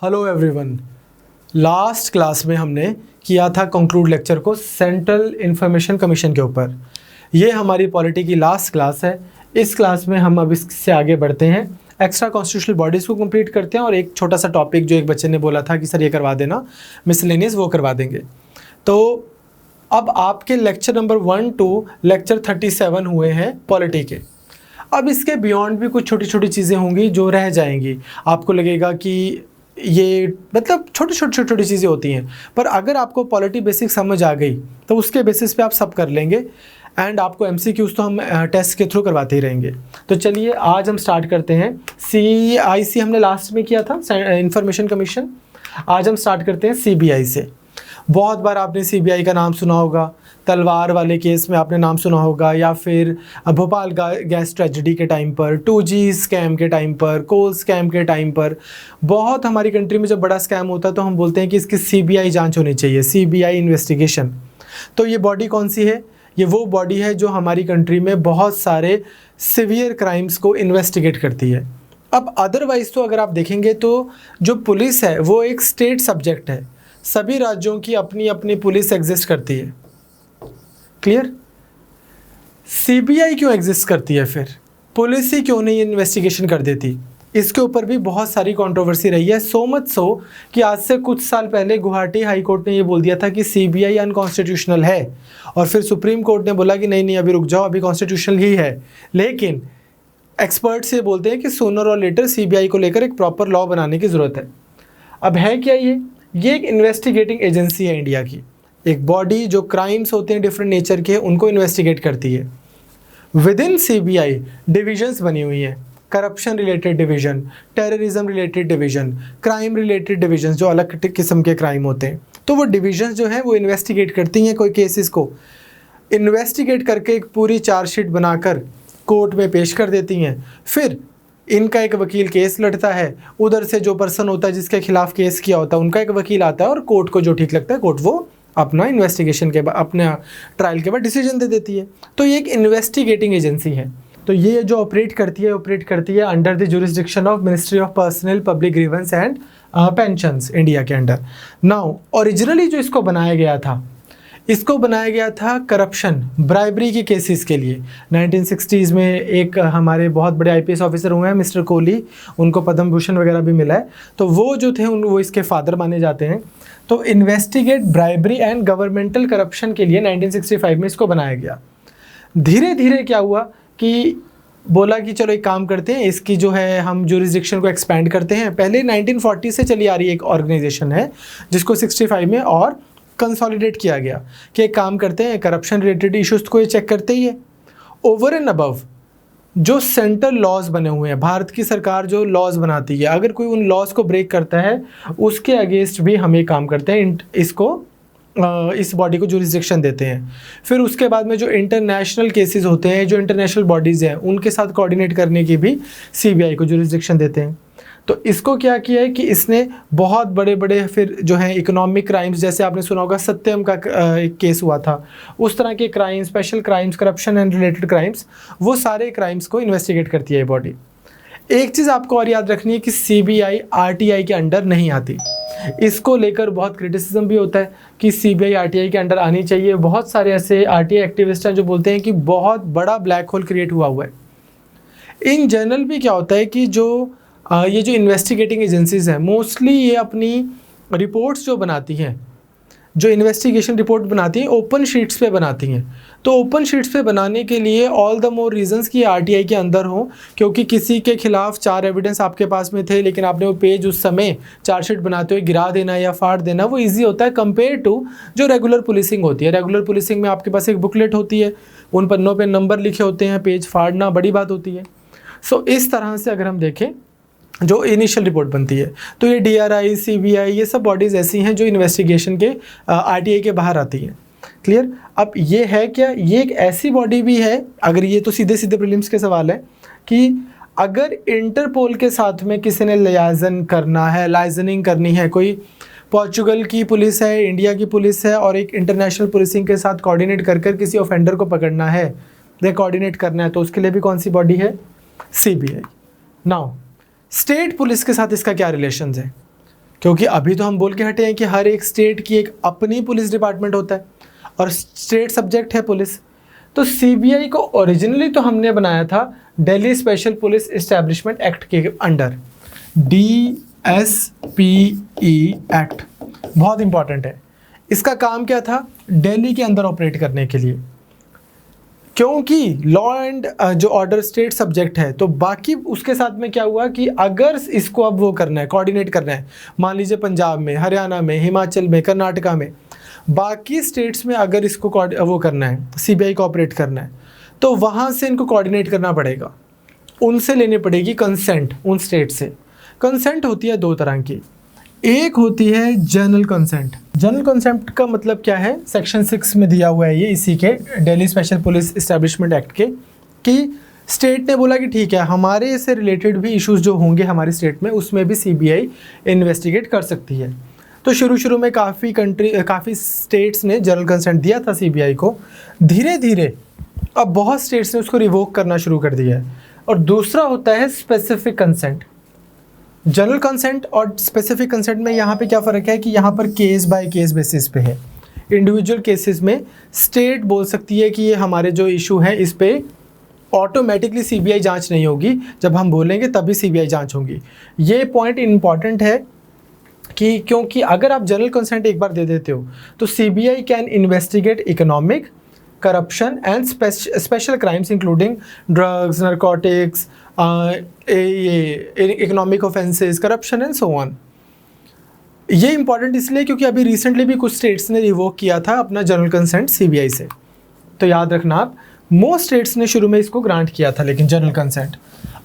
Hello everyone. Last class में हमने किया था कंक्लूड लेक्चर को सेंट्रल इंफॉर्मेशन कमीशन के ऊपर। ये हमारी पॉलिटी की लास्ट क्लास है। इस क्लास में हम अब इससे आगे बढ़ते हैं, एक्स्ट्रा कॉन्स्टिट्यूशनल बॉडीज़ को कंप्लीट करते हैं और एक छोटा सा टॉपिक जो एक बच्चे ने बोला था कि सर ये करवा देना मिसलेनियस, वो करवा देंगे। तो अब आपके लेक्चर नंबर 1 to लेक्चर 37 हुए हैं पॉलिटी के। अब इसके बियॉन्ड भी कुछ छोटी छोटी चीज़ें होंगी जो रह जाएंगी। आपको लगेगा कि ये मतलब छोटी चीज़ें होती हैं, पर अगर आपको पॉलिटी बेसिक समझ आ गई तो उसके बेसिस पे आप सब कर लेंगे। एंड आपको एमसीक्यूज़ तो हम टेस्ट के थ्रू करवाते ही रहेंगे। तो चलिए आज हम स्टार्ट करते हैं। CIC हमने लास्ट में किया था, इंफॉर्मेशन कमीशन। आज हम स्टार्ट करते हैं CBI से। बहुत बार आपने CBI का नाम सुना होगा, तलवार वाले केस में आपने नाम सुना होगा, या फिर भोपाल गैस ट्रेजेडी के टाइम पर, 2G स्कैम के टाइम पर, कोल स्कैम के टाइम पर। बहुत हमारी कंट्री में जब बड़ा स्कैम होता है तो हम बोलते हैं कि इसकी CBI जांच होनी चाहिए, CBI इन्वेस्टिगेशन। तो ये बॉडी कौन सी है? ये वो बॉडी है जो हमारी कंट्री में बहुत सारे सिवियर क्राइम्स को इन्वेस्टिगेट करती है। अब अदरवाइज़ तो अगर आप देखेंगे तो जो पुलिस है वो एक स्टेट सब्जेक्ट है। सभी राज्यों की अपनी अपनी पुलिस एग्जिस्ट करती है। क्लियर? CBI क्यों एग्जिस्ट करती है? फिर पुलिस ही क्यों नहीं इन्वेस्टिगेशन कर देती? इसके ऊपर भी बहुत सारी कंट्रोवर्सी रही है। सो मच सो कि आज से कुछ साल पहले गुवाहाटी हाई कोर्ट ने ये बोल दिया था कि CBI अनकॉन्स्टिट्यूशनल है, और फिर सुप्रीम कोर्ट ने बोला कि नहीं अभी रुक जाओ, अभी कॉन्स्टिट्यूशनल ही है। लेकिन एक्सपर्ट्स ये बोलते हैं कि सूनर और लेटर CBI को लेकर एक प्रॉपर लॉ बनाने की ज़रूरत है। अब है क्या ये एक इन्वेस्टिगेटिंग एजेंसी है इंडिया की, एक बॉडी जो क्राइम्स होते हैं डिफरेंट नेचर के उनको इन्वेस्टिगेट करती है। विद इन CBI डिविजन्स बनी हुई हैं, corruption related division, terrorism related division, crime related division, जो अलग किस्म के क्राइम होते हैं। तो वो डिविजन्स जो हैं वो इन्वेस्टिगेट करती हैं कोई केसेस को, इन्वेस्टिगेट करके एक पूरी चार्जशीट बनाकर कोर्ट में पेश कर देती हैं। फिर इनका एक वकील केस लड़ता है, उधर से जो पर्सन होता है जिसके खिलाफ केस किया होता है उनका एक वकील आता है, और कोर्ट को जो ठीक लगता है कोर्ट वो अपना इन्वेस्टिगेशन के बाद, अपना ट्रायल के बाद डिसीजन दे देती है। तो ये एक इन्वेस्टिगेटिंग एजेंसी है। तो ये जो ऑपरेट करती है under the jurisdiction of ministry of personnel public grievance and pensions India के अंडर। नाउ ओरिजिनली जो इसको बनाया गया था करप्शन, ब्राइबरी के केसेस के लिए। 1960s में एक हमारे बहुत बड़े IPS ऑफिसर हुए हैं मिस्टर कोहली, उनको पद्म भूषण वगैरह भी मिला है। तो वो जो थे वो इसके फादर माने जाते हैं। तो investigate bribery and governmental corruption के लिए 1965 में इसको बनाया गया। धीरे धीरे क्या हुआ कि बोला कि चलो एक काम करते हैं, इसकी जो है हम जुरिस्डिक्शन को एक्सपैंड करते हैं। पहले 1940 से चली आ रही एक ऑर्गेनाइजेशन है जिसको 65 में और कंसोलिडेट किया गया कि एक काम करते हैं, करप्शन रिलेटेड इश्यूज को ये चेक करते ही है। ओवर एंड अबव जो सेंट्रल लॉज बने हुए हैं, भारत की सरकार जो लॉज बनाती है, अगर कोई उन लॉज को ब्रेक करता है उसके अगेंस्ट भी हम एक काम करते हैं, इस बॉडी को जुरिस्डिक्शन देते हैं। फिर उसके बाद में जो इंटरनेशनल केसेस होते हैं, जो इंटरनेशनल बॉडीज़ हैं, उनके साथ कोऑर्डिनेट करने की भी CBI को जुरिस्डिक्शन देते हैं। तो इसको क्या किया है कि इसने बहुत बड़े बड़े फिर जो है इकोनॉमिक क्राइम्स, जैसे आपने सुना होगा सत्यम का एक केस हुआ था, उस तरह के crime, special crimes, corruption and related crimes, वो सारे क्राइम्स को इन्वेस्टिगेट करती है ये बॉडी। एक चीज़ आपको और याद रखनी है कि CBI RTI के अंडर नहीं आती। इसको लेकर बहुत क्रिटिसिज्म भी होता है कि CBI RTI के अंडर आनी चाहिए। बहुत सारे ऐसे RTI एक्टिविस्ट हैं जो बोलते हैं कि बहुत बड़ा ब्लैक होल क्रिएट हुआ है। इन जनरल भी क्या होता है कि ये जो इन्वेस्टिगेटिंग एजेंसीज हैं मोस्टली ये अपनी रिपोर्ट्स जो बनाती हैं, जो इन्वेस्टिगेशन रिपोर्ट बनाती हैं, ओपन शीट्स पे बनाती हैं। तो ओपन शीट्स पे बनाने के लिए ऑल द मोर रीजंस कि RTI के अंदर हो, क्योंकि किसी के खिलाफ 4 एविडेंस आपके पास में थे लेकिन आपने वो पेज उस समय चार्जशीट बनाते हुए गिरा देना या फाड़ देना, वो ईजी होता है कंपेयर टू जो रेगुलर पुलिसिंग होती है। रेगुलर पुलिसिंग में आपके पास एक बुकलेट होती है, उन पन्नों पर नंबर लिखे होते हैं, पेज फाड़ना बड़ी बात होती है। सो इस तरह से अगर हम देखें जो इनिशियल रिपोर्ट बनती है, तो ये DRI, CBI, ये सब बॉडीज़ ऐसी हैं जो इन्वेस्टिगेशन के RTI के बाहर आती हैं। क्लियर? अब ये है क्या, ये एक ऐसी बॉडी भी है, अगर ये तो सीधे सीधे प्रीलिम्स के सवाल है कि अगर इंटरपोल के साथ में किसी ने लाइजन करना है, लाइजनिंग करनी है, कोई पोर्चुगल की पुलिस है, इंडिया की पुलिस है, और एक इंटरनेशनल पुलिसिंग के साथ कोऑर्डिनेट कर किसी ऑफेंडर को पकड़ना है, कोऑर्डिनेट करना है, तो उसके लिए भी कौन सी बॉडी है? CBI। नाउ स्टेट पुलिस के साथ इसका क्या रिलेशंस है? क्योंकि अभी तो हम बोल के हटे हैं कि हर एक स्टेट की एक अपनी पुलिस डिपार्टमेंट होता है और स्टेट सब्जेक्ट है पुलिस। तो सीबीआई को ओरिजिनली तो हमने बनाया था Delhi special police establishment act के अंडर, DSPE एक्ट, बहुत इंपॉर्टेंट है। इसका काम क्या था? दिल्ली के अंदर ऑपरेट करने के लिए, क्योंकि लॉ एंड जो ऑर्डर स्टेट सब्जेक्ट है, तो बाकी उसके साथ में क्या हुआ कि अगर इसको अब वो करना है, कोऑर्डिनेट करना है, मान लीजिए पंजाब में, हरियाणा में, हिमाचल में, कर्नाटका में, बाकी स्टेट्स में अगर इसको वो करना है, सीबीआई को ऑपरेट करना है, तो वहाँ से इनको कोऑर्डिनेट करना पड़ेगा, उनसे लेनी पड़ेगी कंसेंट, उन स्टेट से। कंसेंट होती है दो तरह की, एक होती है जनरल कंसेंट। जनरल कंसेंट का मतलब क्या है? सेक्शन 6 में दिया हुआ है ये, इसी के Delhi special police establishment act के, कि स्टेट ने बोला कि ठीक है, हमारे से रिलेटेड भी इश्यूज जो होंगे हमारी स्टेट में, उसमें भी सीबीआई इन्वेस्टिगेट कर सकती है। तो शुरू में काफ़ी स्टेट्स ने जनरल कंसेंट दिया था सीबीआई को। धीरे धीरे अब बहुत स्टेट्स ने उसको रिवोक करना शुरू कर दिया है। और दूसरा होता है स्पेसिफिक कंसेंट। जनरल कंसेंट और स्पेसिफिक कंसेंट में यहाँ पे क्या फ़र्क है कि यहाँ पर केस बाय केस बेसिस पे है। इंडिविजुअल केसेस में स्टेट बोल सकती है कि ये हमारे जो इशू है इस पे ऑटोमेटिकली सीबीआई जांच नहीं होगी, जब हम बोलेंगे तभी सीबीआई जांच होगी। ये पॉइंट इम्पॉर्टेंट है कि क्योंकि अगर आप जनरल कंसेंट एक बार दे देते हो तो CBI can investigate economic, corruption and special crimes including drugs, narcotics, economic offences, corruption and so on. ये इंपॉर्टेंट इसलिए क्योंकि अभी रिसेंटली भी कुछ स्टेट्स ने रिवोक किया था अपना जनरल कंसेंट सीबीआई से। तो याद रखना आप, मोस्ट स्टेट्स ने शुरू में इसको ग्रांट किया था, लेकिन जनरल कंसेंट।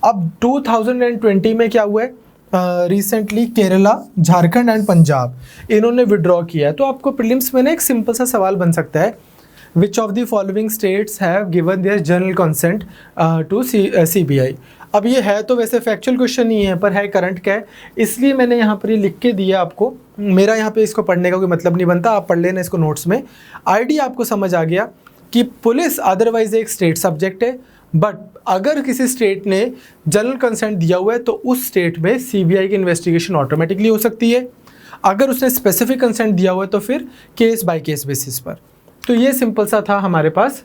अब 2020 में क्या हुआ है? रिसेंटली केरला, झारखंड एंड पंजाब, इन्होंने विड्रॉ किया है। तो आपको प्रीलिम्स में ना एक सिंपल सा सवाल बन सकता है, which of the following states have given their general consent to CBI. अब ये है तो वैसे फैक्चुअल क्वेश्चन नहीं है, पर है करंट का है, इसलिए मैंने यहाँ पर ये लिख के दिया आपको। मेरा यहाँ पे इसको पढ़ने का कोई मतलब नहीं बनता, आप पढ़ लेना इसको नोट्स में। आइडिया आपको समझ आ गया कि पुलिस अदरवाइज एक स्टेट सब्जेक्ट है, बट अगर किसी स्टेट ने जनरल कंसेंट दिया हुआ है तो उस स्टेट में सीबीआई की इन्वेस्टिगेशन ऑटोमेटिकली हो सकती है। अगर उसने स्पेसिफिक कंसेंट दिया हुआ है तो फिर केस बाय केस बेसिस पर। तो ये सिंपल सा था हमारे पास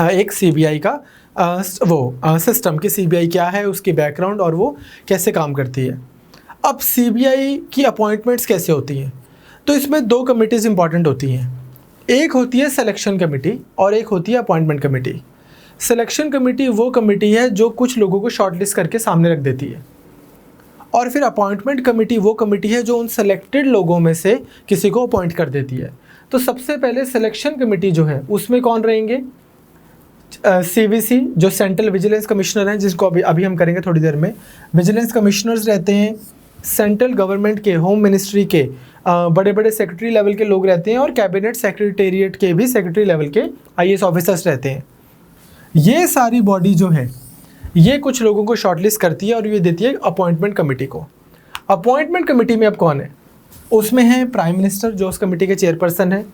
एक सीबीआई का सिस्टम कि सीबीआई क्या है, उसकी बैकग्राउंड और वो कैसे काम करती है। अब सीबीआई की अपॉइंटमेंट्स कैसे होती हैं? तो इसमें दो कमिटीज़ इंपॉर्टेंट होती हैं, एक होती है सिलेक्शन कमेटी और एक होती है अपॉइंटमेंट कमेटी। सिलेक्शन कमेटी वो कमेटी है जो कुछ लोगों को शॉर्टलिस्ट करके सामने रख देती है, और फिर अपॉइंटमेंट कमेटी वो कमेटी है जो उन सेलेक्टेड लोगों में से किसी को अपॉइंट कर देती है। तो सबसे पहले सिलेक्शन कमेटी जो है उसमें कौन रहेंगे? सीवीसी जो सेंट्रल विजिलेंस कमिश्नर हैं, जिसको अभी हम करेंगे थोड़ी देर में। विजिलेंस कमिश्नर्स रहते हैं, सेंट्रल गवर्नमेंट के, होम मिनिस्ट्री के बड़े बड़े सेक्रेटरी लेवल के लोग रहते हैं, और कैबिनेट सेक्रेटेरिएट के भी सेक्रेटरी लेवल के आईएएस ऑफिसर्स रहते हैं। ये सारी बॉडी जो है ये कुछ लोगों को शॉर्टलिस्ट करती है और ये देती है अपॉइंटमेंट कमेटी को। अपॉइंटमेंट कमेटी में अब कौन है? उसमें है प्राइम मिनिस्टर जो उस कमेटी के चेयरपर्सन है,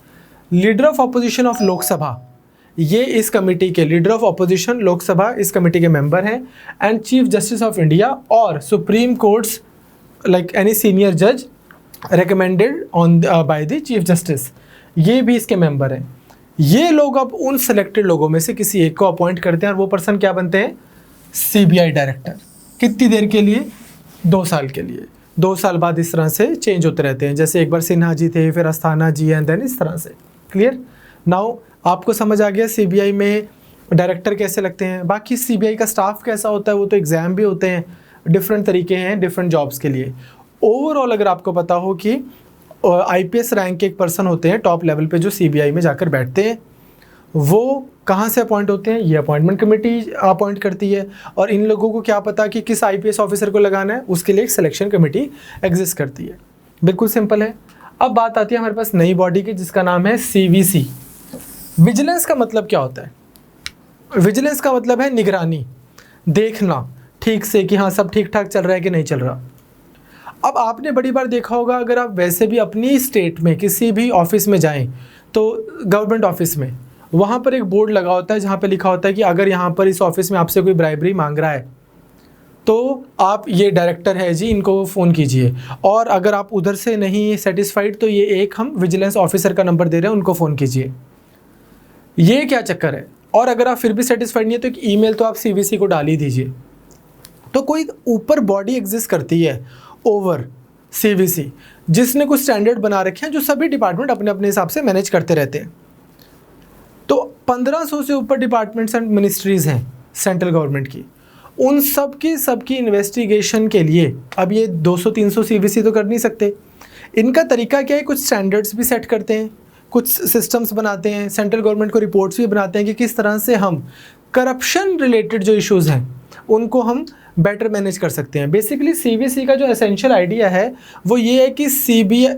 leader of opposition of Lok Sabha, ये इस कमेटी के लीडर ऑफ अपोजिशन लोकसभा इस कमेटी के मेंबर हैं, and chief justice of India और supreme courts like any senior जज recommended on by the chief justice, ये भी इसके मेंबर हैं। ये लोग अब उन सेलेक्टेड लोगों में से किसी एक को अपॉइंट करते हैं और वो पर्सन क्या बनते हैं? CBI director. कितनी देर के लिए? 2 साल के लिए। 2 साल बाद इस तरह से चेंज होते रहते हैं, जैसे एक बार सिन्हा जी थे, फिर अस्थाना जी, एंड देन इस तरह से। क्लियर? नाउ आपको समझ आ गया सीबीआई में डायरेक्टर कैसे लगते हैं। बाकी सीबीआई का स्टाफ कैसा होता है, वो तो एग्ज़ाम भी होते हैं, डिफरेंट तरीके हैं डिफरेंट जॉब्स के लिए। ओवरऑल अगर आपको पता हो कि आईपीएस रैंक के एक पर्सन होते हैं टॉप लेवल पे जो सीबीआई में जाकर बैठते हैं, वो कहाँ से अपॉइंट होते हैं? ये अपॉइंटमेंट कमेटी अपॉइंट करती है। और इन लोगों को क्या पता कि किस आईपीएस ऑफिसर को लगाना है, उसके लिए एक सिलेक्शन कमेटी एग्जिस्ट करती है। बिल्कुल सिंपल है। अब बात आती है हमारे पास नई बॉडी की, जिसका नाम है सीवीसी। विजिलेंस का मतलब क्या होता है? विजिलेंस का मतलब है निगरानी, देखना ठीक से कि हाँ सब ठीक ठाक चल रहा है कि नहीं चल रहा। अब आपने बड़ी बार देखा होगा, अगर आप वैसे भी अपनी स्टेट में किसी भी ऑफिस में जाएं तो गवर्नमेंट ऑफिस में वहाँ पर एक बोर्ड लगा होता है जहाँ पे लिखा होता है कि अगर यहाँ पर इस ऑफिस में आपसे कोई ब्राइबरी मांग रहा है तो आप ये डायरेक्टर है जी, इनको फ़ोन कीजिए। और अगर आप उधर से नहीं सेटिस्फाइड तो ये एक हम विजिलेंस ऑफिसर का नंबर दे रहे हैं, उनको फ़ोन कीजिए। ये क्या चक्कर है? और अगर आप फिर भी सेटिस्फाइड नहीं है तो एक ईमेल तो आप सीवीसी को डाल ही दीजिए। तो कोई ऊपर बॉडी एग्जिस्ट करती है ओवर सीवीसी, जिसने कुछ स्टैंडर्ड बना रखे हैं जो सभी डिपार्टमेंट अपने अपने हिसाब से मैनेज करते रहते हैं। तो 1500 से ऊपर डिपार्टमेंट्स एंड मिनिस्ट्रीज़ हैं सेंट्रल गवर्नमेंट की, उन सबकी इन्वेस्टिगेशन के लिए अब ये 200-300 सीवीसी तो कर नहीं सकते। इनका तरीका क्या है, कुछ स्टैंडर्ड्स भी सेट करते हैं, कुछ सिस्टम्स बनाते हैं, सेंट्रल गवर्नमेंट को रिपोर्ट्स भी बनाते हैं कि किस तरह से हम करप्शन रिलेटेड जो इश्यूज़ हैं उनको हम बेटर मैनेज कर सकते हैं। बेसिकली सीवीसी का जो एसेंशियल आइडिया है वो ये है कि सीबीआई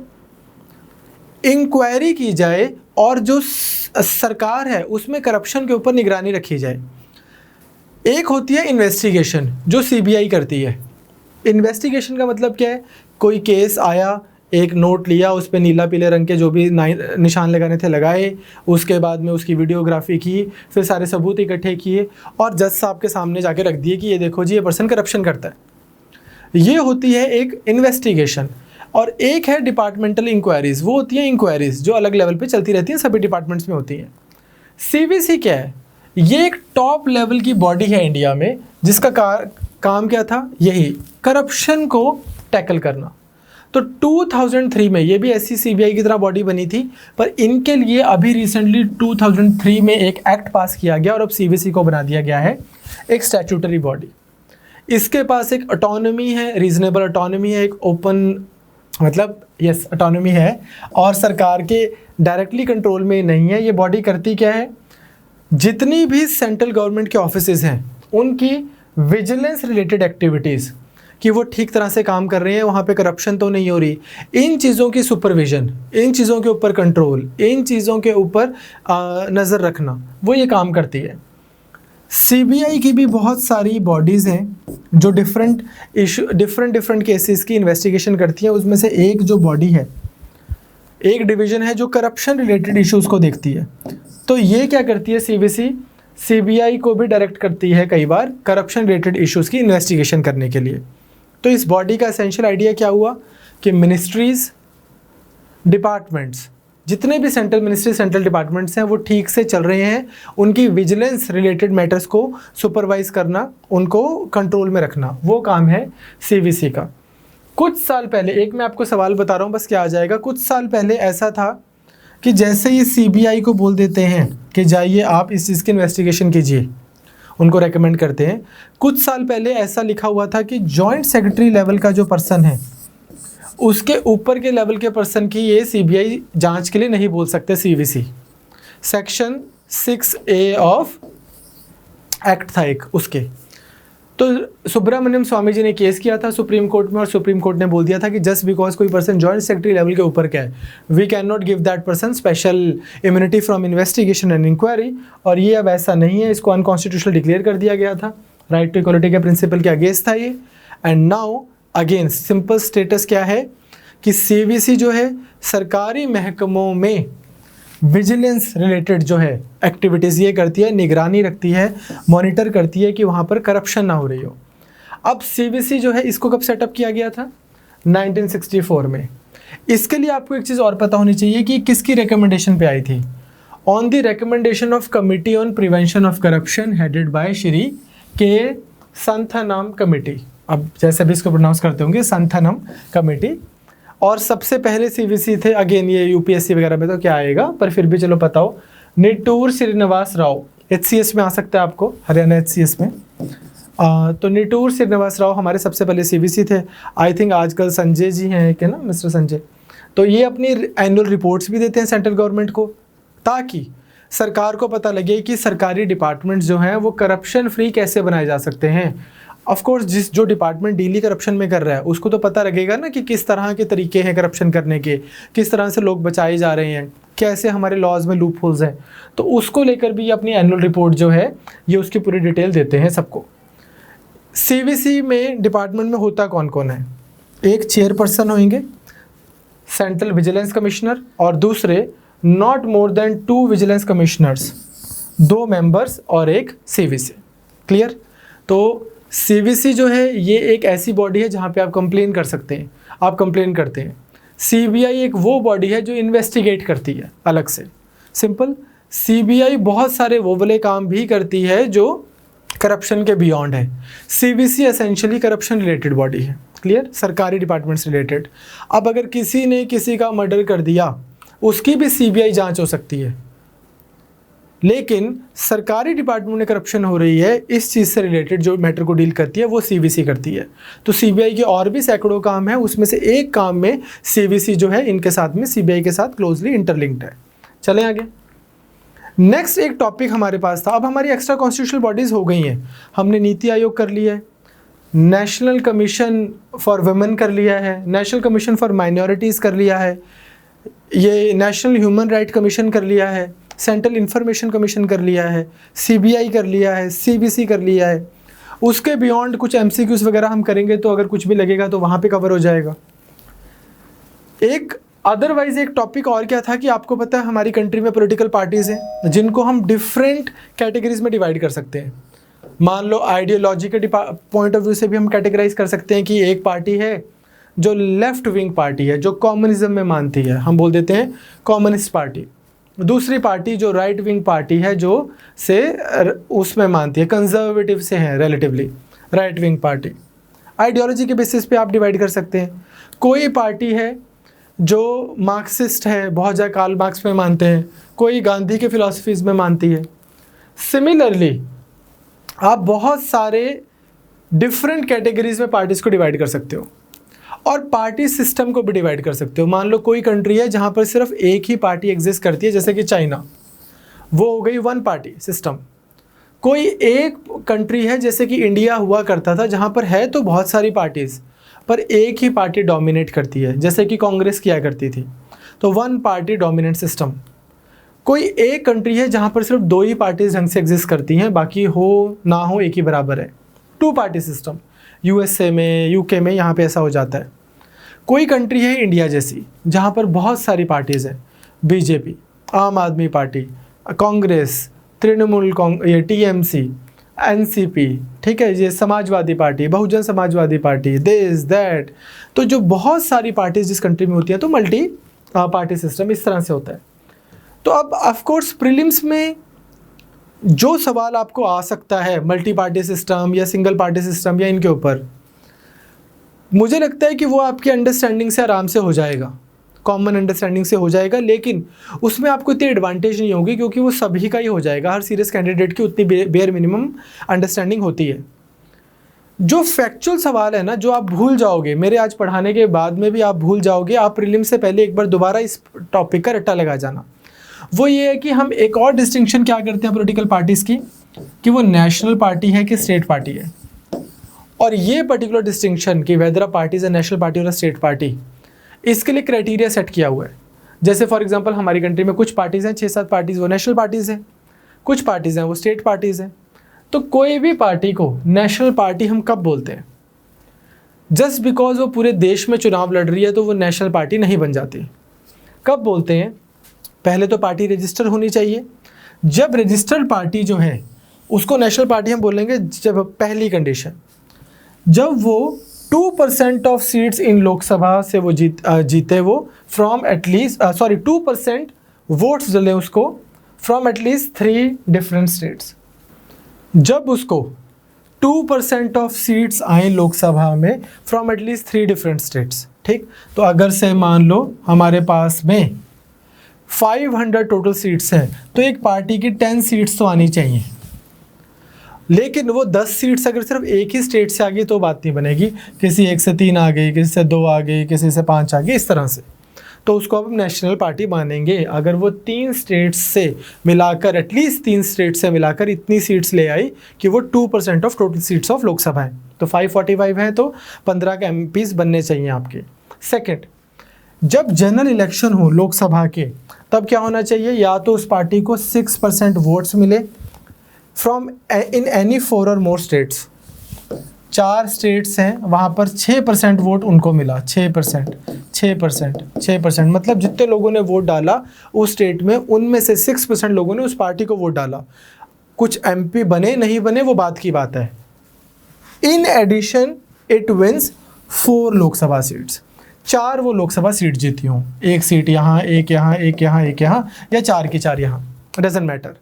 इंक्वायरी की जाए और जो सरकार है उसमें करप्शन के ऊपर निगरानी रखी जाए। एक होती है इन्वेस्टिगेशन जो सीबीआई करती है। इन्वेस्टिगेशन का मतलब क्या है, कोई केस आया, एक नोट लिया, उस पर नीला पीले रंग के जो भी निशान लगाने थे लगाए, उसके बाद में उसकी वीडियोग्राफी की, फिर सारे सबूत इकट्ठे किए और जज साहब के सामने जाके रख दिए कि ये देखो जी ये पर्सन करप्शन करता है। ये होती है एक इन्वेस्टिगेशन। और एक है डिपार्टमेंटल इंक्वायरीज़, वो होती हैं इंक्वायरीज़ जो अलग लेवल पे चलती रहती हैं, सभी डिपार्टमेंट्स में होती हैं। सीवीसी क्या है, ये एक टॉप लेवल की बॉडी है इंडिया में जिसका काम क्या था, यही करप्शन को टैकल करना। तो 2003 में ये भी ऐसी सीबीआई की तरह बॉडी बनी थी, पर इनके लिए अभी रिसेंटली 2003 में एक एक्ट पास किया गया और अब सीवीसी को बना दिया गया है एक स्टैट्यूटरी बॉडी। इसके पास एक ऑटोनॉमी है, रीजनेबल ऑटोनॉमी है, एक ओपन मतलब यस ऑटोनॉमी है और सरकार के डायरेक्टली कंट्रोल में नहीं है। ये बॉडी करती क्या है, जितनी भी सेंट्रल गवर्नमेंट के ऑफिसेज हैं उनकी विजिलेंस रिलेटेड एक्टिविटीज़ कि वो ठीक तरह से काम कर रहे हैं, वहाँ पे करप्शन तो नहीं हो रही, इन चीज़ों की सुपरविज़न, इन चीज़ों के ऊपर कंट्रोल, इन चीज़ों के ऊपर नज़र रखना, वो ये काम करती है। सीबीआई की भी बहुत सारी बॉडीज़ हैं जो डिफरेंट केसेस की इन्वेस्टिगेशन करती हैं। उसमें से एक जो बॉडी है, एक डिवीज़न है जो करप्शन रिलेटेड इश्यूज़ को देखती है। तो ये क्या करती है सीवीसी, सीबीआई को भी डायरेक्ट करती है कई बार करप्शन रिलेटेड इश्यूज़ की इन्वेस्टिगेशन करने के लिए। तो इस बॉडी का एसेंशियल आइडिया क्या हुआ कि मिनिस्ट्रीज़, डिपार्टमेंट्स, जितने भी सेंट्रल मिनिस्ट्री सेंट्रल डिपार्टमेंट्स हैं वो ठीक से चल रहे हैं, उनकी विजिलेंस रिलेटेड मैटर्स को सुपरवाइज करना, उनको कंट्रोल में रखना, वो काम है सीवीसी का। कुछ साल पहले, एक मैं आपको सवाल बता रहा हूँ बस क्या आ जाएगा, कुछ साल पहले ऐसा था कि जैसे ये सीबीआई को बोल देते हैं कि जाइए आप इस चीज़ की इन्वेस्टिगेशन कीजिए, उनको रेकमेंड करते हैं। कुछ साल पहले ऐसा लिखा हुआ था कि जॉइंट सेक्रेटरी लेवल का जो पर्सन है उसके ऊपर के लेवल के पर्सन की ये सीबीआई जांच के लिए नहीं बोल सकते CVC. Section 6A of act था एक उसके। तो सुब्रमण्यम स्वामी जी ने केस किया था सुप्रीम कोर्ट में और सुप्रीम कोर्ट ने बोल दिया था कि जस्ट बिकॉज कोई पर्सन जॉइंट सेक्रेटरी लेवल के ऊपर का है, we can not give that person special immunity from investigation and inquiry. और ये अब ऐसा नहीं है, इसको अनकॉन्स्टिट्यूशनल डिक्लेयर कर दिया गया था, राइट टू इक्वालिटी के प्रिंसिपल के अगेंस्ट था ये। And now again simple status क्या है कि सीवीसी जो है सरकारी महकमों में विजिलेंस रिलेटेड जो है एक्टिविटीज़ ये करती है, निगरानी रखती है, मॉनिटर करती है कि वहाँ पर करप्शन ना हो रही हो। अब सीवीसी जो है इसको कब सेटअप किया गया था, 1964 में। इसके लिए आपको एक चीज़ और पता होनी चाहिए कि किसकी रिकमेंडेशन पे आई थी, on the recommendation of committee on prevention of corruption headed by Shri के संथनम कमेटी। अब जैसे भी इसको प्रोनाउंस करते होंगे, संथनम कमेटी। और सबसे पहले सीवीसी थे, अगेन ये यूपीएससी वगैरह में तो क्या आएगा, पर फिर भी चलो पता हो, निटूर श्रीनिवास राव, एचसीएस में आ सकता है आपको, हरियाणा एचसीएस में। तो निटूर श्रीनिवास राव हमारे सबसे पहले सीवीसी थे। आई थिंक आजकल संजय जी हैं क्या ना, मिस्टर संजय। तो ये अपनी एनुअल रिपोर्ट्स भी देते हैं सेंट्रल गवर्नमेंट को, ताकि सरकार को पता लगे कि सरकारी डिपार्टमेंट्स जो हैं वो करप्शन फ्री कैसे बनाए जा सकते हैं। ऑफ कोर्स जो डिपार्टमेंट डेली करप्शन में कर रहा है उसको तो पता लगेगा ना कि किस तरह के तरीके हैं करप्शन करने के, किस तरह से लोग बचाए जा रहे हैं, कैसे हमारे लॉज में लूप होल्स हैं। तो उसको लेकर भी ये अपनी एनुअल रिपोर्ट जो है ये उसकी पूरी डिटेल देते हैं सबको। सीवीसी में डिपार्टमेंट में होता कौन कौन है, एक चेयरपर्सन होंगे सेंट्रल विजिलेंस कमिश्नर, और दूसरे not more than 2 vigilance commissioners, 2 members और एक सीवीसी। क्लियर। तो CBC जो है ये एक ऐसी बॉडी है जहाँ पे आप कंप्लेन कर सकते हैं, आप कंप्लेन करते हैं। CBI एक वो बॉडी है जो इन्वेस्टिगेट करती है अलग से, सिंपल। CBI बहुत सारे वो वाले काम भी करती है जो करप्शन के बियॉन्ड है। CBC essentially corruption related body है, क्लियर, सरकारी डिपार्टमेंट से रिलेटेड। अब अगर किसी ने किसी का मर्डर कर दिया उसकी भी CBI जांच हो सकती है, लेकिन सरकारी डिपार्टमेंट में करप्शन हो रही है इस चीज़ से रिलेटेड जो मैटर को डील करती है वो CBC करती है। तो CBI के और भी सैकड़ों काम है, उसमें से एक काम में CBC जो है इनके साथ में CBI के साथ क्लोजली इंटरलिंक्ड है। चलें आगे। नेक्स्ट एक टॉपिक हमारे पास था, अब हमारी एक्स्ट्रा कॉन्स्टिट्यूशनल बॉडीज़ हो गई हैं। हमने नीति आयोग कर लिया है, नेशनल कमीशन फॉर वुमेन कर लिया है, नेशनल कमीशन फॉर माइनॉरिटीज़ कर लिया है, ये नेशनल ह्यूमन राइट कमीशन कर लिया है, सेंट्रल इंफॉर्मेशन कमीशन कर लिया है, CBI कर लिया है, CBC कर लिया है। उसके बियॉन्ड कुछ MCQs वगैरह हम करेंगे तो अगर कुछ भी लगेगा तो वहाँ पे कवर हो जाएगा। एक अदरवाइज एक टॉपिक और क्या था कि आपको पता है हमारी कंट्री में पॉलिटिकल पार्टीज़ हैं जिनको हम डिफरेंट कैटेगरीज में डिवाइड कर सकते हैं। मान लो आइडियोलॉजी के पॉइंट ऑफ व्यू से भी हम कैटेगराइज कर सकते हैं कि एक पार्टी है जो लेफ्ट विंग पार्टी है, जो कम्युनिज्म में मानती है, हम बोल देते हैं कम्युनिस्ट पार्टी। दूसरी पार्टी जो राइट विंग पार्टी है जो से उसमें मानती है, कंजर्वेटिव से है relatively, right wing party. Ideology के बेसिस पे आप डिवाइड कर सकते हैं। कोई पार्टी है जो मार्क्सिस्ट है, बहुत ज़्यादा कार्ल मार्क्स में मानते हैं, कोई गांधी के फिलॉसफीज़ में मानती है। सिमिलरली आप बहुत सारे डिफरेंट कैटेगरीज में पार्टीज़ को डिवाइड कर सकते हो और पार्टी सिस्टम को भी डिवाइड कर सकते हो। मान लो कोई कंट्री है जहाँ पर सिर्फ एक ही पार्टी एग्जिस्ट करती है, जैसे कि चाइना, वो हो गई वन पार्टी सिस्टम। कोई एक कंट्री है जैसे कि इंडिया हुआ करता था जहाँ पर है तो बहुत सारी पार्टीज़ पर एक ही पार्टी डोमिनेट करती है, जैसे कि कांग्रेस किया करती थी, तो वन पार्टी डोमिनेंट सिस्टम। कोई एक कंट्री है जहाँ पर सिर्फ दो ही पार्टीज ढंग से एग्जिस्ट करती हैं, बाकी हो ना हो एक ही बराबर है, टू पार्टी सिस्टम। USA में, UK में यहाँ पे ऐसा हो जाता है। कोई कंट्री है इंडिया जैसी जहाँ पर बहुत सारी पार्टीज़ हैं, BJP, आम आदमी पार्टी, कांग्रेस, तृणमूल ये TMC, NCP, ठीक है, ये Samajwadi party, Bahujan Samajwadi party, this that. तो जो बहुत सारी पार्टीज जिस कंट्री में होती हैं तो मल्टी पार्टी सिस्टम इस तरह से होता है। तो अब ऑफकोर्स प्रीलिम्स में जो सवाल आपको आ सकता है मल्टी पार्टी सिस्टम या सिंगल पार्टी सिस्टम या इनके ऊपर, मुझे लगता है कि वो आपकी अंडरस्टैंडिंग से आराम से हो जाएगा, कॉमन अंडरस्टैंडिंग से हो जाएगा, लेकिन उसमें आपको इतनी एडवांटेज नहीं होगी क्योंकि वो सभी का ही हो जाएगा। हर सीरियस कैंडिडेट की उतनी बेयर मिनिमम अंडरस्टैंडिंग होती है। जो फैक्चुअल सवाल है ना, जो आप भूल जाओगे, मेरे आज पढ़ाने के बाद में भी आप भूल जाओगे, आप प्रीलिम से पहले एक बार दोबारा इस टॉपिक का रट्टा लगा जाना। वो ये है कि हम एक और डिस्टिंक्शन क्या करते हैं पॉलिटिकल पार्टीज़ की, कि वो नेशनल पार्टी है कि स्टेट पार्टी है। और ये पर्टिकुलर डिस्टिंक्शन कि weather a party is a national party और अ स्टेट पार्टी, इसके लिए क्राइटेरिया सेट किया हुआ है। जैसे फॉर एग्जांपल हमारी कंट्री में कुछ पार्टीज़ हैं, 6-7 पार्टीज़ वो नेशनल पार्टीज़ हैं, कुछ पार्टीज़ हैं वो स्टेट पार्टीज़ हैं। तो कोई भी पार्टी को नेशनल पार्टी हम कब बोलते हैं? जस्ट बिकॉज वो पूरे देश में चुनाव लड़ रही है तो वो नेशनल पार्टी नहीं बन जाती। कब बोलते हैं? पहले तो पार्टी रजिस्टर होनी चाहिए। जब रजिस्टर्ड पार्टी जो है उसको नेशनल पार्टी हम बोलेंगे जब पहली कंडीशन, जब वो 2% ऑफ सीट्स इन लोकसभा से वो जीते वो फ्रॉम एटलीस्ट 2% वोट्स डले उसको फ्रॉम एटलीस्ट 3 डिफरेंट स्टेट्स। जब उसको 2% ऑफ सीट्स आए लोकसभा में फ्रॉम एटलीस्ट 3 डिफरेंट स्टेट्स, ठीक। तो अगर से मान लो हमारे पास में 500 टोटल सीट्स हैं तो एक पार्टी की 10 सीट्स तो आनी चाहिए, लेकिन वो 10 सीट्स अगर सिर्फ एक ही स्टेट से आ गई तो बात नहीं बनेगी। किसी एक से 3 आ गई, किसी से 2 आ गई, किसी से 5 आ गई, इस तरह से, तो उसको अब नेशनल पार्टी मानेंगे अगर वो 3 स्टेट्स से मिलाकर, एटलीस्ट 3 स्टेट से मिलाकर इतनी सीट्स ले आई कि वो 2% of total seats of Lok Sabha है। तो 545 है तो 15 के MPs बनने चाहिए आपके। सेकेंड, जब जनरल इलेक्शन हो लोकसभा के तब क्या होना चाहिए? या तो उस पार्टी को 6% वोट्स मिले फ्रॉम इन एनी 4 और मोर स्टेट्स। 4 स्टेट्स हैं वहाँ पर 6% वोट उनको मिला, 6%, मतलब जितने लोगों ने वोट डाला उस स्टेट में उनमें से 6% लोगों ने उस पार्टी को वोट डाला। कुछ MP बने नहीं बने वो बात की बात है, in addition it wins 4 Lok Sabha seats, 4 वो लोकसभा सीट जीती हों, एक सीट यहाँ, एक यहाँ, एक यहाँ, एक यहाँ, या 4 की 4 यहाँ, डजेंट मैटर।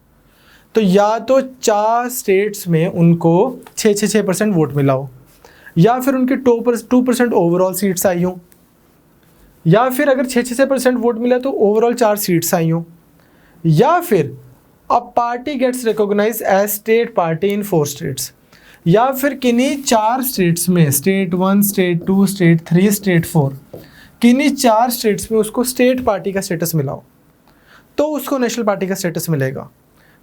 तो या तो 4 स्टेट्स में उनको 6% वोट मिला हो, या फिर उनके 2% ओवरऑल सीट्स आई हों, या फिर अगर 6% वोट मिला तो ओवरऑल 4 सीट्स आई हों, या फिर a party gets recognise as state party in 4 states, या फिर किन्हीं 4 स्टेट्स में, स्टेट 1, स्टेट 2, स्टेट 3, स्टेट 4, किन्हीं 4 स्टेट्स में उसको स्टेट पार्टी का स्टेटस मिला हो, तो उसको नेशनल पार्टी का स्टेटस मिलेगा।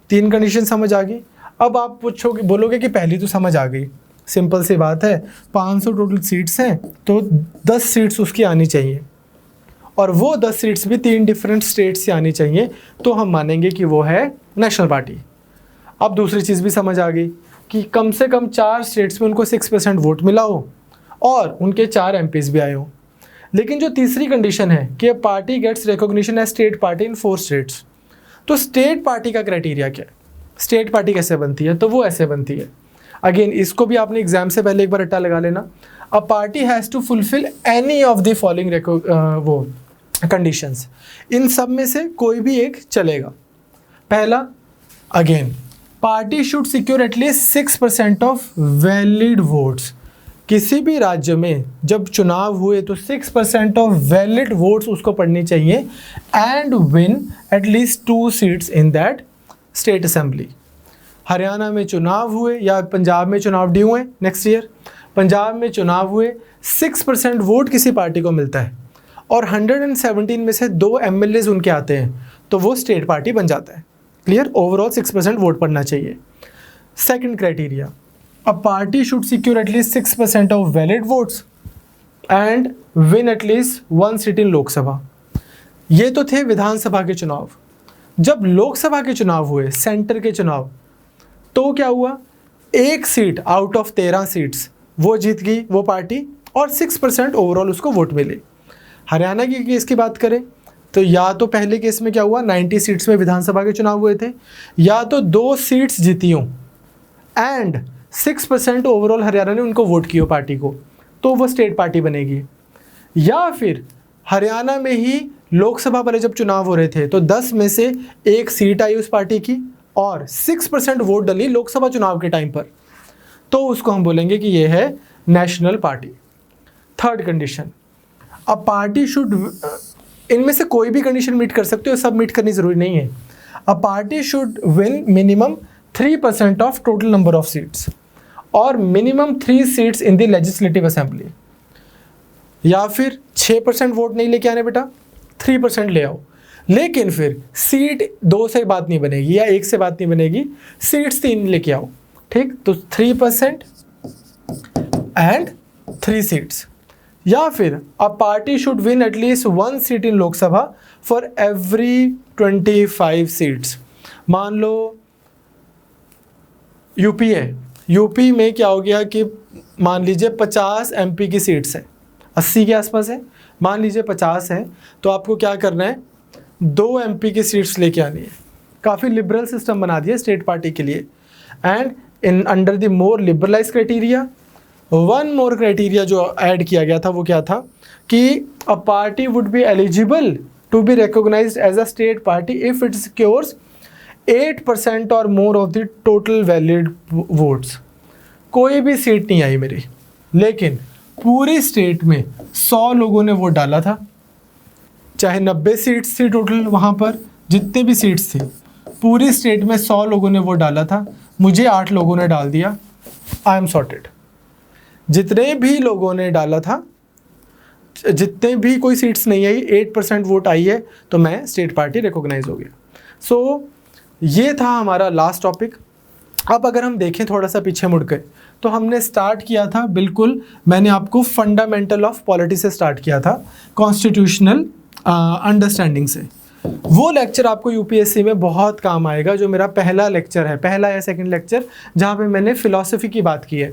3 कंडीशन समझ आ गई। अब आप पूछोगे, बोलोगे कि पहली तो समझ आ गई, सिंपल सी बात है, 500 टोटल सीट्स हैं तो 10 सीट्स उसकी आनी चाहिए, और वो 10 सीट्स भी 3 डिफरेंट स्टेट्स से आनी चाहिए, तो हम मानेंगे कि वो है नेशनल पार्टी। अब दूसरी चीज़ भी समझ आ गई कि कम से कम 4 स्टेट्स में उनको 6% वोट मिला हो और उनके 4 MPs भी आए हों। लेकिन जो तीसरी कंडीशन है कि party gets recognition as state party in 4 states, तो स्टेट पार्टी का क्राइटेरिया क्या है, स्टेट पार्टी कैसे बनती है, तो वो ऐसे बनती है। अगेन इसको भी आपने एग्जाम से पहले एक बार रट्टा लगा लेना। A party has to fulfil any of the following वो कंडीशंस, इन सब में से कोई भी एक चलेगा। पहला, again party should secure at least 6% of valid votes. किसी भी राज्य में जब चुनाव हुए तो 6% ऑफ वैलिड वोट्स उसको पड़नी चाहिए, and win at least 2 seats in that state assembly. Haryana में चुनाव हुए या पंजाब में चुनाव ड्यू हुए नेक्स्ट ईयर, पंजाब में चुनाव हुए, 6% वोट किसी पार्टी को मिलता है और 117 में से 2 MLAs उनके आते हैं, तो वो स्टेट पार्टी बन जाता है। क्लियर, ओवरऑल 6% वोट पड़ना चाहिए। Second criteria, a party should secure at least 6% of valid votes and win at least 1 seat in Lok Sabha. ये तो थे विधानसभा के चुनाव। जब लोकसभा के चुनाव हुए, सेंटर के चुनाव, तो क्या हुआ, 1 सीट आउट ऑफ 13 सीट्स वो जीत गई वो पार्टी और 6% ओवरऑल उसको वोट मिले। हरियाणा की केस की बात करें तो या तो पहले केस में क्या हुआ, 90 सीट्स में विधानसभा के चुनाव हुए थे, या तो 2 सीट्स जीती हों एंड 6% ओवरऑल हरियाणा ने उनको वोट किया पार्टी को, तो वो स्टेट पार्टी बनेगी। या फिर हरियाणा में ही लोकसभा वाले जब चुनाव हो रहे थे तो 10 में से 1 सीट आई उस पार्टी की और 6% वोट डली लोकसभा चुनाव के टाइम पर, तो उसको हम बोलेंगे कि ये है national party. Third condition, a party should, इनमें से कोई भी कंडीशन मीट कर सकते हो, सब मीट करनी जरूरी नहीं है। A party should win minimum 3% of total number of seats और minimum 3 seats in the legislative assembly. या फिर 6% वोट नहीं लेके आने बेटा, 3% ले आओ, लेकिन फिर सीट 2 से बात नहीं बनेगी या 1 से बात नहीं बनेगी, सीट्स 3 लेके आओ, ठीक। तो 3% एंड 3 सीट्स। या फिर a party should win at least 1 seat in Lok Sabha for every 25 seats. मान लो यूपी है, यूपी में क्या हो गया कि मान लीजिए 50 MP की सीट्स हैं, 80 के आसपास है, मान लीजिए 50 है, तो आपको क्या करना है, 2 MP की सीट्स लेके आनी है। काफ़ी लिबरल सिस्टम बना दिया स्टेट पार्टी के लिए। And in under the more liberalise criteria, 1 more criteria जो ऐड किया गया था वो क्या था कि a party would be eligible to be recognised as a state party if it secures 8% और more of the total valid votes. कोई भी सीट नहीं आई मेरी, लेकिन पूरी स्टेट में 100 लोगों ने वोट डाला था, चाहे 90 सीट्स थी टोटल, वहाँ पर जितने भी सीट्स थी पूरी स्टेट में 100 लोगों ने वोट डाला था, मुझे 8 लोगों ने डाल दिया, आई एम सॉर्टेड। जितने भी लोगों ने डाला था, जितने भी कोई सीट्स नहीं आई, 8% वोट आई है, तो मैं स्टेट पार्टी रिकॉग्नाइज हो गया। सो ये था हमारा लास्ट टॉपिक। अब अगर हम देखें थोड़ा सा पीछे मुड़ के, तो हमने स्टार्ट किया था, बिल्कुल मैंने आपको फंडामेंटल ऑफ पॉलिटी से स्टार्ट किया था, कॉन्स्टिट्यूशनल अंडरस्टैंडिंग से। वो लेक्चर आपको यूपीएससी में बहुत काम आएगा, जो मेरा पहला लेक्चर है, पहला या सेकंड लेक्चर, जहाँ पे मैंने फिलॉसफी की बात की है।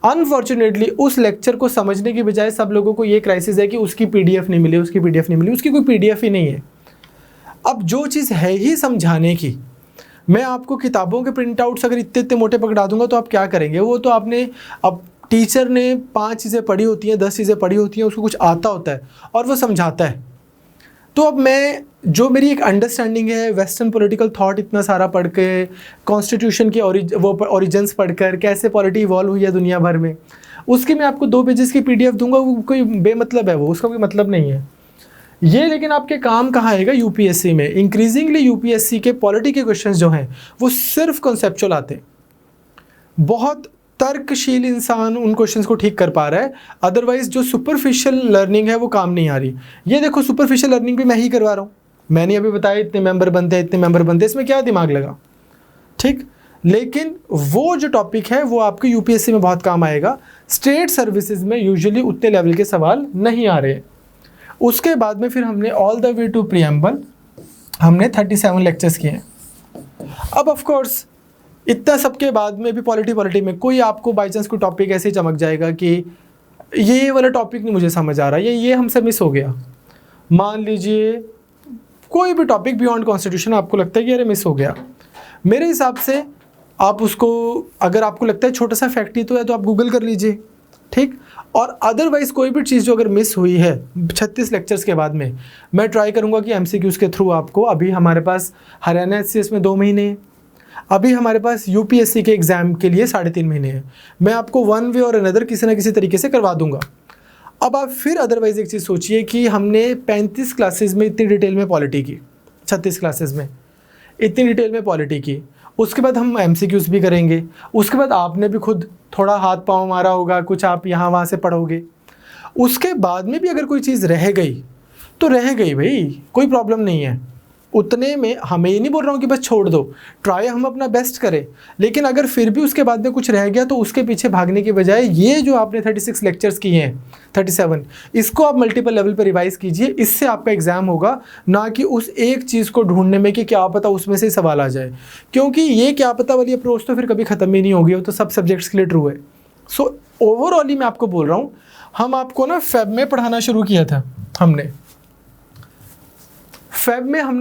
अनफॉर्चुनेटली उस लेक्चर को समझने की बजाय सब लोगों को ये क्राइसिस है कि उसकी पीडीएफ नहीं मिली, उसकी कोई पीडीएफ ही नहीं है। अब जो चीज़ है ही समझाने की, मैं आपको किताबों के प्रिंट आउट्स अगर इतने इतने मोटे पकड़ा दूंगा तो आप क्या करेंगे? वो तो आपने, अब टीचर ने 5 चीज़ें पढ़ी होती हैं, 10 चीज़ें पढ़ी होती हैं, उसको कुछ आता होता है और वो समझाता है। तो अब मैं, जो मेरी एक अंडरस्टैंडिंग है वेस्टर्न पॉलिटिकल थॉट इतना सारा पढ़ के, कॉन्स्टिट्यूशन की ओरिजिन्स पढ़कर, कैसे पॉलिटी इवॉल्व हुई है दुनिया भर में, उसकी मैं आपको 2 पेजेस की PDF दूंगा, वो कोई बेमतलब है, वो उसका कोई मतलब नहीं है ये। लेकिन आपके काम कहाँ आएगा? यूपीएससी में। इंक्रीजिंगली यूपीएससी के पॉलिटी के क्वेश्चंस जो हैं वो सिर्फ कॉन्सेप्चुअल आते हैं। बहुत तर्कशील इंसान उन क्वेश्चंस को ठीक कर पा रहा है, अदरवाइज जो सुपरफिशियल लर्निंग है वो काम नहीं आ रही। ये देखो, सुपरफिशियल लर्निंग भी मैं ही करवा रहा हूँ। मैंने अभी बताया इतने मेंबर बनते हैं, इतने मेंबर बनते हैं, इसमें क्या दिमाग लगा? ठीक, लेकिन वो जो टॉपिक है वो आपके यूपीएससी में बहुत काम आएगा। स्टेट सर्विसेज में यूजुअली उतने लेवल के सवाल नहीं आ रहे। उसके बाद में फिर हमने all the way to preamble, हमने 37 लेक्चर्स किए हैं। अब ऑफ कोर्स इतना सबके बाद में भी पॉलिटी में कोई आपको बाई चांस कोई टॉपिक ऐसे ही चमक जाएगा कि ये वाला टॉपिक नहीं मुझे समझ आ रहा, ये हमसे मिस हो गया। मान लीजिए कोई भी टॉपिक बियॉन्ड कॉन्स्टिट्यूशन आपको लगता है कि अरे मिस हो गया, मेरे हिसाब से आप उसको, अगर आपको लगता है छोटा सा फैक्ट ही तो है, तो आप गूगल कर लीजिए, ठीक। और अदरवाइज़ कोई भी चीज़ जो अगर मिस हुई है 36 लेक्चर्स के बाद में, मैं ट्राई करूँगा कि MCQs के थ्रू आपको, अभी हमारे पास हरियाणा HCS में 2 महीने हैं, अभी हमारे पास UPSC के एग्ज़ाम के लिए 3.5 महीने हैं, मैं आपको वन वे और अनदर किसी ना किसी तरीके से करवा दूंगा। अब आप फिर अदरवाइज़ एक चीज़ सोचिए कि हमने 35 क्लासेस में इतनी डिटेल में पॉलिटी की, 36 क्लासेस में इतनी डिटेल में पॉलिटी की, उसके बाद हम MCQs भी करेंगे, उसके बाद आपने भी खुद थोड़ा हाथ पाँव मारा होगा, कुछ आप यहाँ वहाँ से पढ़ोगे, उसके बाद में भी अगर कोई चीज़ रह गई तो रह गई भाई, कोई प्रॉब्लम नहीं है। उतने में, हमें ये नहीं बोल रहा हूँ कि बस छोड़ दो, ट्राई हम अपना बेस्ट करें, लेकिन अगर फिर भी उसके बाद में कुछ रह गया तो उसके पीछे भागने की बजाय ये जो आपने 36 लेक्चर्स किए हैं, 37, इसको आप मल्टीपल लेवल पर रिवाइज कीजिए। इससे आपका एग्जाम होगा, ना कि उस एक चीज़ को ढूंढने में कि क्या पता उसमें से सवाल आ जाए, क्योंकि ये क्या पता वाली अप्रोच तो फिर कभी ख़त्म ही नहीं होगी, वो तो सब सब्जेक्ट्स के लिए ट्रू है। सो ओवरऑल मैं आपको बोल रहा हूँ, हम आपको ना फेब में पढ़ाना शुरू किया था, हमने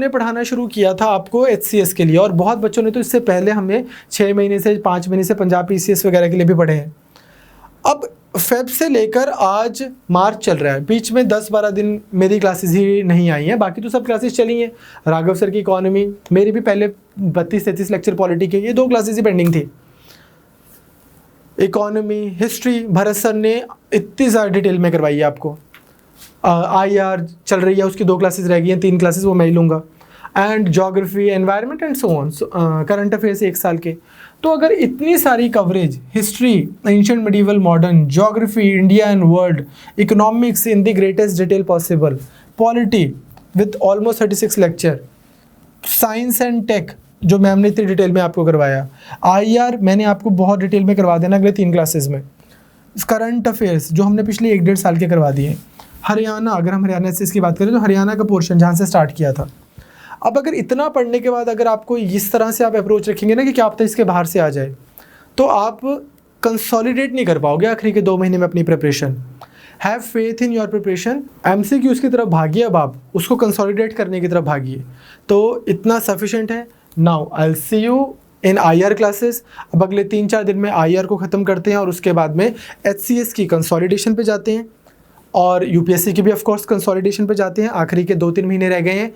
पढ़ाना शुरू किया था आपको HCS के लिए, और बहुत बच्चों ने तो इससे पहले हमें 6 महीने से 5 महीने से पंजाब PCS वगैरह के लिए भी पढ़े हैं। अब फेब से लेकर आज मार्च चल रहा है, बीच में 10-12 दिन मेरी क्लासेस ही नहीं आई हैं, बाकी तो सब क्लासेस चली हैं। राघव सर की इकोनॉमी, मेरी भी पहले 32-33 लेक्चर पॉलिटी के, ये 2 क्लासेस ही पेंडिंग थी। इकोनॉमी, हिस्ट्री भरत सर ने इतनी ज़्यादा डिटेल में करवाई है आपको। IR चल रही है, उसकी 2 क्लासेस रह गई हैं, 3 क्लासेस वो मैं ही लूँगा। And geography, environment and so on, current affairs 1 साल के। तो अगर इतनी सारी coverage, history, ancient medieval modern, geography, India and world, economics in the greatest detail possible, polity with almost 36 lecture, science and tech जो मैम ने इतनी detail में आपको करवाया, IR मैंने आपको बहुत डिटेल में करवा देना अगले 3 क्लासेस में, करंट अफेयर्स जो हमने पिछले 1-1.5 साल के करवा दिए। हरियाणा, अगर हम हरियाणा से इसकी बात करें तो हरियाणा का पोर्शन जहाँ से स्टार्ट किया था। अब अगर इतना पढ़ने के बाद अगर आपको इस तरह से आप अप्रोच रखेंगे ना कि क्या पता इसके बाहर से आ जाए, तो आप कंसोलिडेट नहीं कर पाओगे आखिरी के 2 महीने में अपनी preparation. Have faith in your preparation. MCQs की तरफ भागिए, अब आप उसको कंसोलिडेट करने की तरफ भागिए, तो इतना सफिशेंट है। Now I will see you in IR classes. अब अगले 3-4 दिन में IR को ख़त्म करते हैं और उसके बाद में HCS की कंसोलिडेशन पे जाते हैं, और UPSC की भी ऑफ कोर्स कंसोलिडेशन पे जाते हैं। आखिरी के 2-3 महीने रह गए हैं,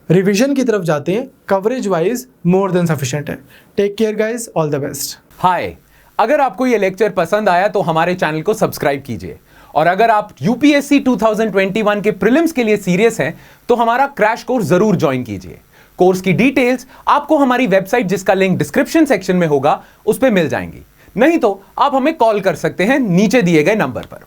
रिवीजन की तरफ जाते हैं। Coverage wise more than sufficient है। Take care guys, all the best. Hi, अगर आपको ये लेक्चर पसंद आया तो हमारे चैनल को सब्सक्राइब कीजिए, और अगर आप UPSC 2021 के प्रीलिम्स के लिए सीरियस हैं तो हमारा क्रैश कोर्स जरूर ज्वाइन कीजिए। कोर्स की डिटेल्स आपको हमारी वेबसाइट, जिसका लिंक डिस्क्रिप्शन सेक्शन में होगा, उस पर मिल जाएंगी। नहीं तो आप हमें कॉल कर सकते हैं नीचे दिए गए नंबर पर।